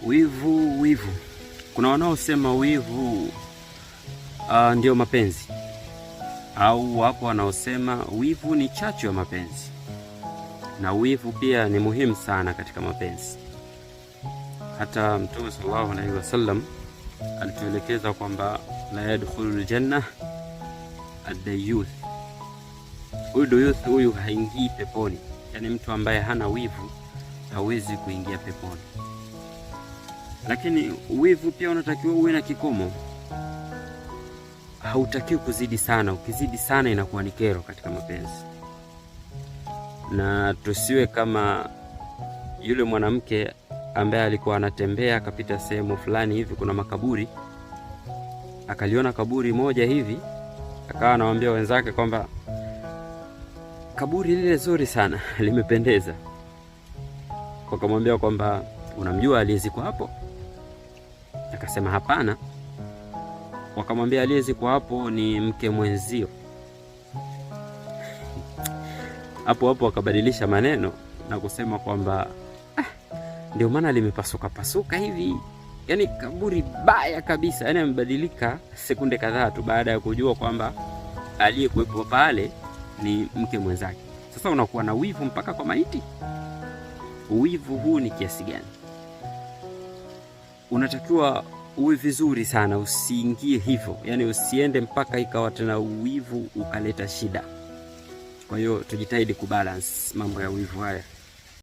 Wivu. Kuna wanaosema wivu ndio mapenzi, au wapo wanaosema wivu ni chachu ya mapenzi. Na wivu pia ni muhimu sana katika mapenzi. Hata Mtume sallallahu alaihi wasallam alituelekeza kwamba la yadkhulul janna ad-dayuth. Huyu haingii peponi. Yani mtu ambaye hana wivu hawezi kuingia peponi. Lakini wivu pia unatakiwa uwe na kikomo. Hautakiwi kuzidi sana. Ukizidi sana inakuwa ni kero katika mapenzi. Na tusiwe kama yule mwanamke ambaye alikuwa anatembea akapita sehemu fulani hivi kuna makaburi, akaliona kaburi moja hivi, akawa anawaambia wenzake kwamba kaburi lile zuri sana, limependeza. Wakamwambia kwamba unamjua aliyezikwa hapo? Akasema hapana. Wakamwambia aliyezikwa hapo ni mke mwenzio. Hapo akabadilisha maneno na kusema kwamba ndio maana limepasuka hivi. Yani kaburi baya kabisa. Yani amebadilika sekunde kadhaa tu baada ya kujua kwamba aliyekuwepo pale ni mke mwenzake. Sasa unakuwa na wivu mpaka kwa maiti. Wivu huu ni kiasi gani? Unatakiwa uwe vizuri sana, usiingie hivyo. Yani usiende mpaka ikawa tena wivu ukaleta shida. Kwa hiyo tujitahidi kubalance mambo ya wivu haya.